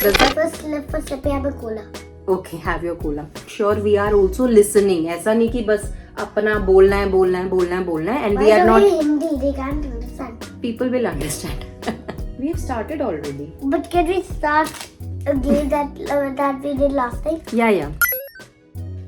Does that? First, let me have a cola. Okay, have your cola. Sure, we are also listening. ऐसा नहीं कि बस अपना बोलना है and we are not. Hindi, they can't understand. People will understand. We have started already. But can we start again that we did last time? Yeah.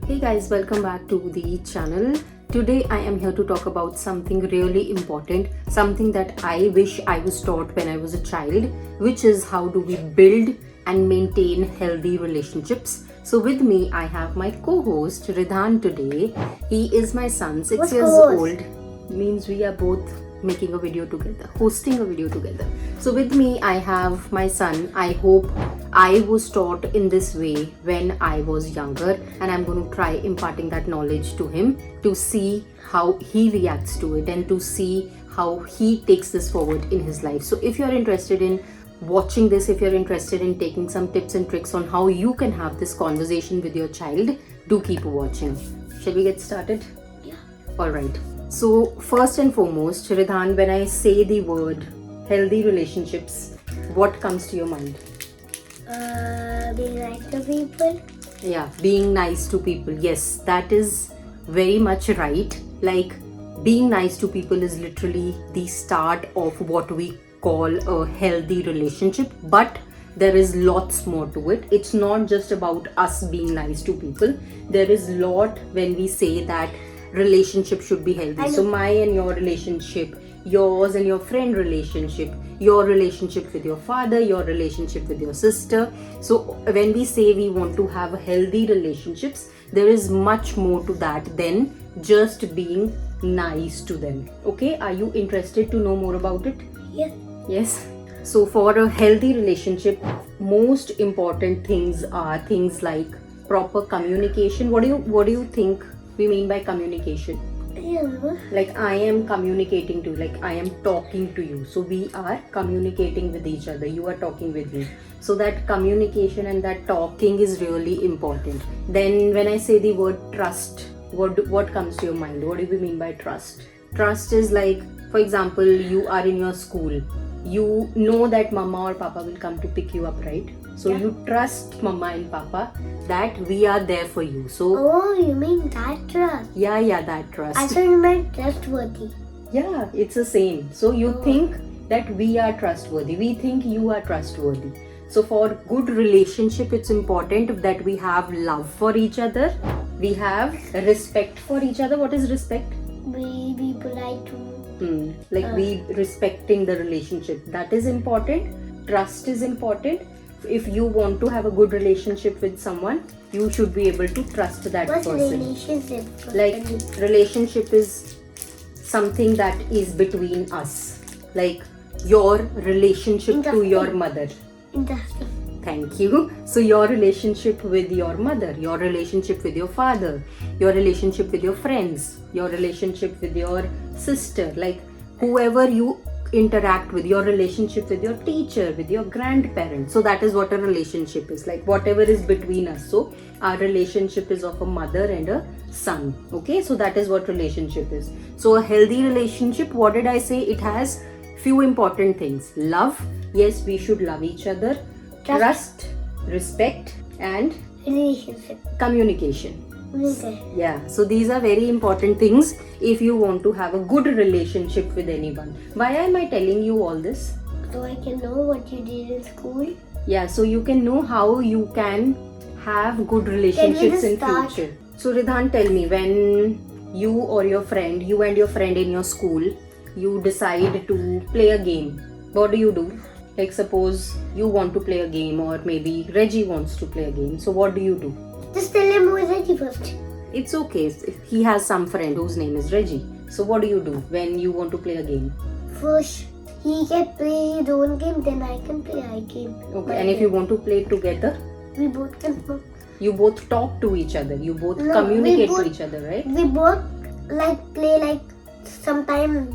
Hey guys, welcome back to the channel. Today I am here to talk about something really important, something that I wish I was taught when I was a child, which is how do we build and maintain healthy relationships. So with me I have my co-host Ridhan today. He is my son, 6 What's years co-host? old. Means we are both making a video together, hosting a video together. So with me I have my son. I hope I was taught in this way when I was younger, and I'm going to try imparting that knowledge to him to see how he reacts to it and to see how he takes this forward in his life. So if you're interested in watching this, if you're interested in taking some tips and tricks on how you can have this conversation with your child, do keep watching. Shall we get started? Yeah. Alright. So first and foremost, Ridhan, when I say the word healthy relationships, what comes to your mind? Being nice to people. Yeah, being nice to people. Yes, that is very much right. Like, being nice to people is literally the start of what we call a healthy relationship, but there is lots more to it. It's not just about us being nice to people. There is lot when we say that relationship should be healthy. So my and your relationship, yours and your friend relationship, your relationship with your father, your relationship with your sister. So when we say we want to have healthy relationships, there is much more to that than just being nice to them. Okay, are you interested to know more about it? Yes. So for a healthy relationship, most important things are things like proper communication. What do you think we mean by communication? Yeah. Like, I am communicating to you, like I am talking to you. So we are communicating with each other. You are talking with me. So that communication and that talking is really important. Then when I say the word trust, what comes to your mind? What do we mean by trust? Trust is like, for example, you are in your school. You know that mama or papa will come to pick you up, right? So Yeah. you trust mama and papa that we are there for you. So Oh, you mean that trust? yeah, that trust. I thought you meant trustworthy. Yeah, it's the same. So you think that we are trustworthy. We think you are trustworthy. So for good relationship, it's important that we have love for each other. We have respect for each other. What is respect? Be polite to. We respecting the relationship. That is important. Trust is important. If you want to have a good relationship with someone, you should be able to trust that What's person. relationship? Like, relationship is something that is between us, like your relationship to your mother. Interesting. Thank you. So your relationship with your mother, your relationship with your father, your relationship with your friends, your relationship with your sister, like whoever you interact with, your relationship with your teacher, with your grandparents. So that is what a relationship is, like whatever is between us. So our relationship is of a mother and a son. Okay, so that is what relationship is. So a healthy relationship, what did I say? It has few important things. Love, yes, we should love each other. Trust, respect, and Relationship. communication. Okay. Yeah, so these are very important things if you want to have a good relationship with anyone. Why am I telling you all this? So I can know what you did in school. Yeah, so you can know how you can have good relationships in start? future. So Ridhan, tell me, when you or your friend, you and your friend in your school, you decide to play a game, what do? Like, suppose you want to play a game, or maybe Reggie wants to play a game. So what do? Just tell him who is ready first. It's okay. He has some friend whose name is Reggie. So what do you do when you want to play a game? First, he can play his own game, then I can play my game. Okay. And if you want to play together, We both can talk. you both talk to each other. You both No, communicate we to both- each other, right? We both play sometime.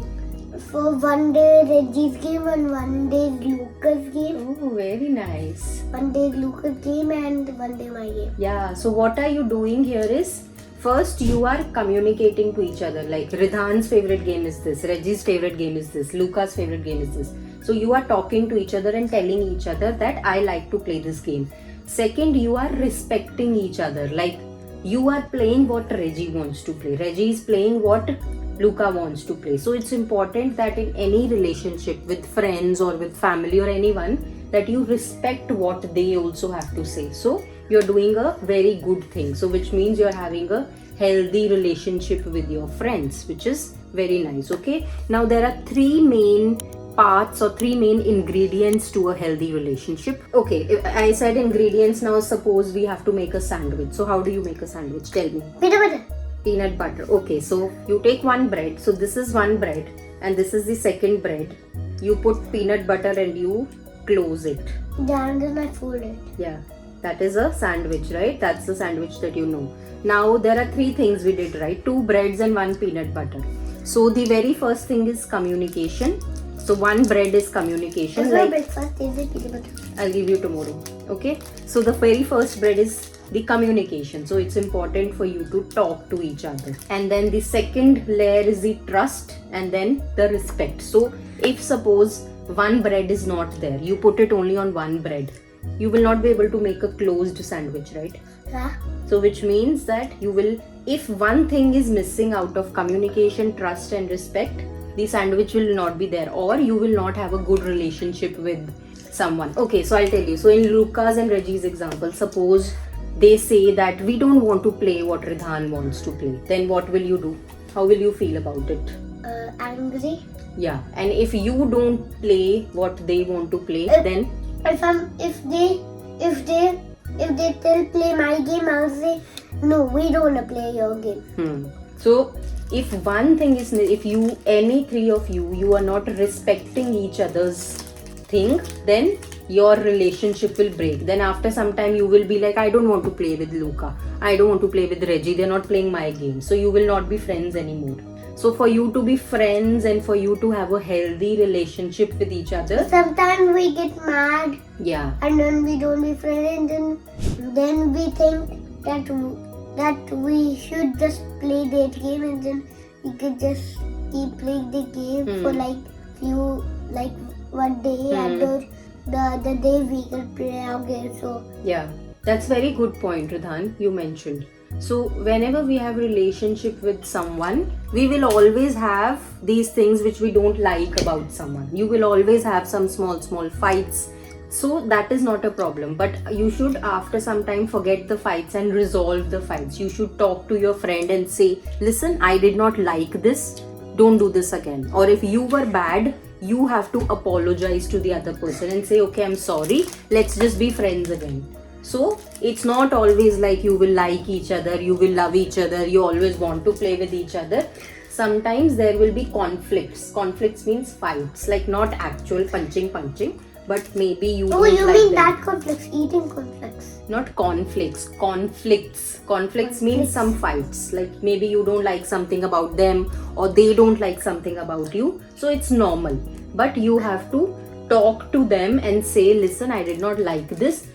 For one day Reggie's game and one day Lucas' game. Oh, very nice. One day Lucas' game and one day my game. Yeah. So what are you doing here is, first you are communicating to each other. Like, Ridhan's favorite game is this, Reggie's favorite game is this, Luca's favorite game is this. So you are talking to each other and telling each other that I like to play this game. Second, you are respecting each other. Like you are playing what Reggie wants to play. Reggie is playing what Luca wants to play. So it's important that in any relationship with friends or with family or anyone, that you respect what they also have to say. So you're doing a very good thing. So which means you're having a healthy relationship with your friends, which is very nice. Okay, now there are three main parts or three main ingredients to a healthy relationship. Okay, if I said ingredients. Now suppose we have to make a sandwich. So how do you make a sandwich? Tell me. Peanut butter. Peanut butter. Okay, so you take one bread. So this is one bread and this is the second bread. You put peanut butter and you close it. Then I fold it. Yeah, that is a sandwich, right? That's the sandwich that you know. Now there are three things we did, right? 2 breads and 1 peanut butter. So the very first thing is communication. So one bread is communication. What's my breakfast? Is it peanut butter? I'll give you tomorrow. Okay. So the very first bread is the communication. So it's important for you to talk to each other. And then the second layer is the trust and then the respect. So if suppose one bread is not there, you put it only on one bread, you will not be able to make a closed sandwich, right? Yeah. So which means that you will, if one thing is missing out of communication, trust and respect, the sandwich will not be there, or you will not have a good relationship with someone. Okay, so I'll tell you. So in Luca's and Reggie's example, suppose they say that we don't want to play what Ridhan wants to play. Then what will you do? How will you feel about it? Angry. Yeah, and if you don't play what they want to play, then If they still play my game, I'll say no, we don't wanna play your game. So if one thing is, if you, any three of you are not respecting each other's thing, then your relationship will break. Then after some time you will be like, I don't want to play with Luca, I don't want to play with Reggie, they're not playing my game. So you will not be friends anymore. So for you to be friends and for you to have a healthy relationship with each other, sometimes we get mad. Yeah. And then we don't be friends, and then we think that we should just play that game, and then we could just keep playing the game for like one day, and the other day we can play our game. So yeah, that's very good point, Ridhan, you mentioned. So whenever we have relationship with someone, we will always have these things which we don't like about someone. You will always have some small fights. So that is not a problem, but you should after some time forget the fights and resolve the fights. You should talk to your friend and say, listen, I did not like this, don't do this again. Or if you were bad, you have to apologize to the other person and say, okay, I'm sorry, let's just be friends again. So it's not always like you will like each other, you will love each other, you always want to play with each other. Sometimes there will be conflicts. Conflicts means fights, like not actual punching, but maybe you oh, don't you like mean them. that conflicts, eating conflicts. Not conflicts, conflicts means some fights, like maybe you don't like something about them or they don't like something about you. So it's normal, but you have to talk to them and say, listen, I did not like this,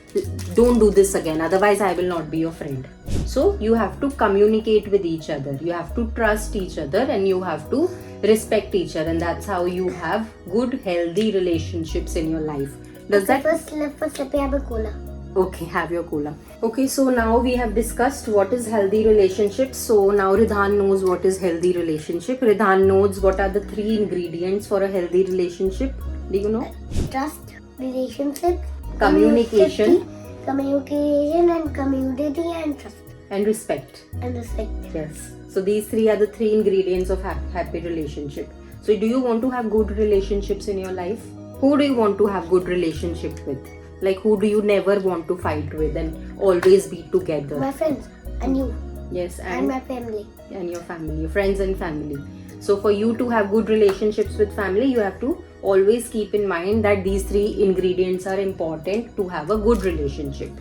don't do this again, otherwise I will not be your friend. So you have to communicate with each other, you have to trust each other, and you have to respect each other, and that's how you have good healthy relationships in your life. Does that First let me have a cola. Okay, have your cola. Okay, so now we have discussed what is healthy relationships. So now Ridhan knows what is healthy relationship. Ridhan knows what are the 3 ingredients for a healthy relationship. Do you know? Trust, relationship, Communication and community, and trust and respect. and respect. Yes. So these 3 are the 3 ingredients of happy relationship. So do you want to have good relationships in your life? Who do you want to have good relationship with? Like who do you never want to fight with and always be together? My friends and you Yes, and my family. And your family, your friends and family. So for you to have good relationships with family, you have to always keep in mind that these 3 ingredients are important to have a good relationship.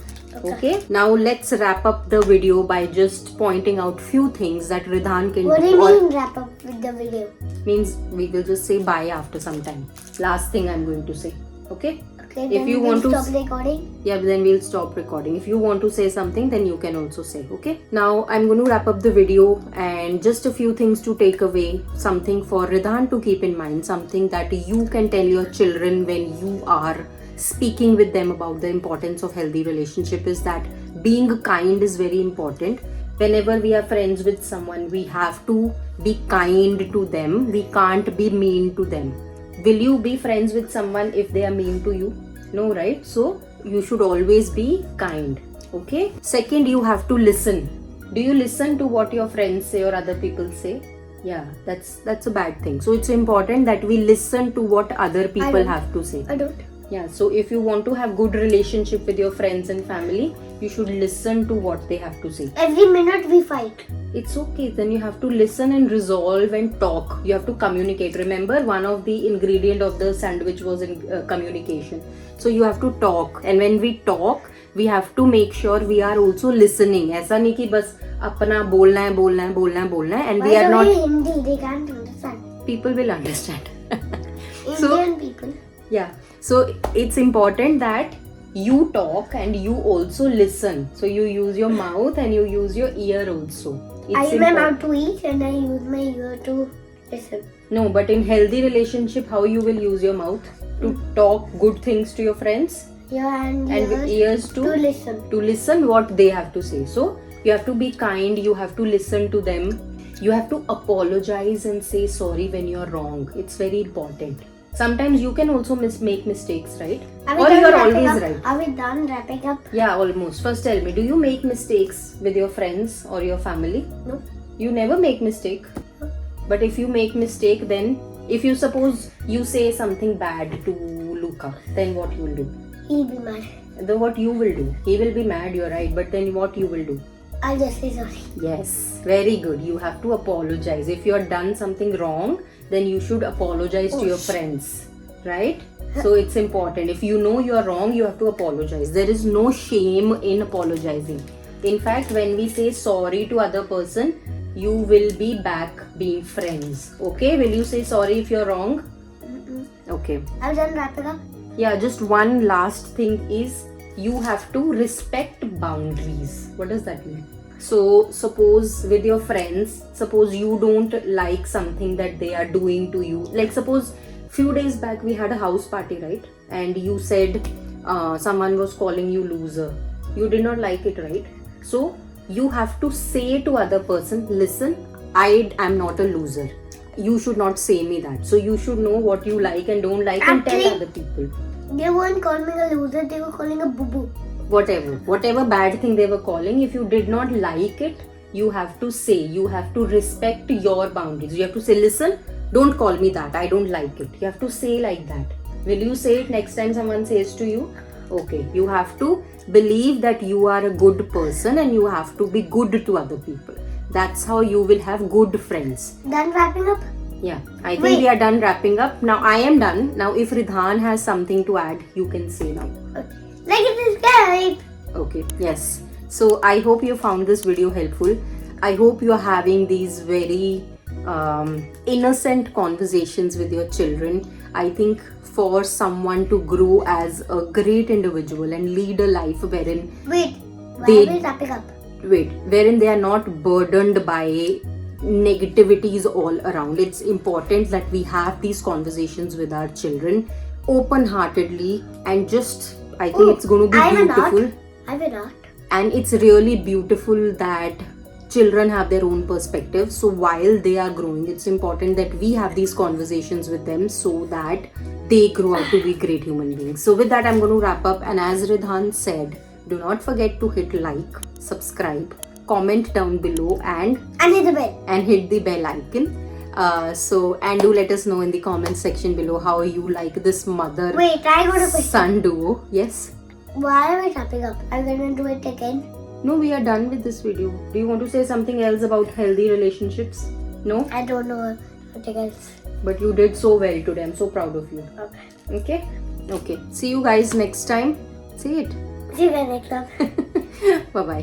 Okay. Now let's wrap up the video by just pointing out few things that Ridhan can What do do. you Or mean wrap up with the video? means we will just say bye after some time. Last thing I'm going to say. Okay. Okay. Okay, If then you we'll want to stop recording. Yeah, then we'll stop recording. If you want to say something, then you can also say, okay? Now, I'm going to wrap up the video and just a few things to take away, something for Ridhan to keep in mind, something that you can tell your children when you are speaking with them about the importance of healthy relationship is that being kind is very important. Whenever we are friends with someone, we have to be kind to them. We can't be mean to them. Will you be friends with someone if they are mean to you? No, right? So you should always be kind. Okay. Second, you have to listen. Do you listen to what your friends say or other people say? Yeah, that's a bad thing. So it's important that we listen to what other people have to say. I don't. Yeah, so if you want to have good relationship with your friends and family, you should listen to what they have to say. Every minute we fight. It's okay, then you have to listen and resolve and talk. You have to communicate. Remember, one of the ingredient of the sandwich was in communication. So you have to talk, and when we talk, we have to make sure we are also listening. ऐसा नहीं कि बस अपना बोलना है and we are not. Hindi, they can't understand. People will understand. Indian people. Yeah, so it's important that you talk and you also listen. So you use your mouth and you use your ear also. I use my mouth to eat and I use my ear to listen. No, but in healthy relationship, how you will use your mouth? To talk good things to your friends? Yeah, and with ears to listen. To listen what they have to say. So you have to be kind, you have to listen to them. You have to apologize and say sorry when you're wrong. It's very important. Sometimes you can also make mistakes, right? Or you are always right. Are we done wrapping up? Yeah, almost. First tell me, do you make mistakes with your friends or your family? No. You never make mistake. No. But if you make mistake, then if you suppose you say something bad to Luca, then what you will do? He'll be mad. Then what you will do? He will be mad, you're right. But then what you will do? I'll just say sorry. Yes, very good. You have to apologize. If you have done something wrong, then you should apologize to your friends, right? So it's important. If you know you are wrong, you have to apologize. There is no shame in apologizing. In fact, when we say sorry to other person, you will be back being friends. Okay? Will you say sorry if you're wrong? Mm-mm. Okay. I've done wrapping up. Yeah, just one last thing is you have to respect boundaries. What does that mean? So suppose with your friends, suppose you don't like something that they are doing to you. Like suppose few days back we had a house party, right? And you said someone was calling you loser. You did not like it, right? So you have to say to other person, listen, I am not a loser. You should not say me that. So you should know what you like and don't like and tell other people. They weren't calling me a loser, they were calling a boo-boo. Whatever bad thing they were calling, if you did not like it, you have to say, you have to respect your boundaries. You have to say, listen, don't call me that, I don't like it. You have to say like that. Will you say it next time someone says to you? Okay, you have to believe that you are a good person and you have to be good to other people. That's how you will have good friends. Done wrapping up? Yeah, I think we are done wrapping up. Now I am done. Now if Ridhan has something to add, you can say now. Like and subscribe. Okay, yes. So I hope you found this video helpful. I hope you are having these very innocent conversations with your children. I think for someone to grow as a great individual and lead a life wherein wherein they are not burdened by negativities all around. It's important that we have these conversations with our children open-heartedly and just I think it's going to be beautiful. I will not. And it's really beautiful that children have their own perspective. So while they are growing, it's important that we have these conversations with them so that they grow out to be great human beings. So with that, I'm going to wrap up. And as Ridhan said, do not forget to hit like, subscribe, comment down below and hit the bell. And hit the bell icon. And do let us know in the comment section below how you like this mother son duo. Yes. Why are we wrapping up? Are we gonna do it again? No, we are done with this video. Do you want to say something else about healthy relationships? No? I don't know nothing else. But you did so well today. I'm so proud of you. Okay. Okay. See you guys next time. Say it. See you guys next time. Bye-bye.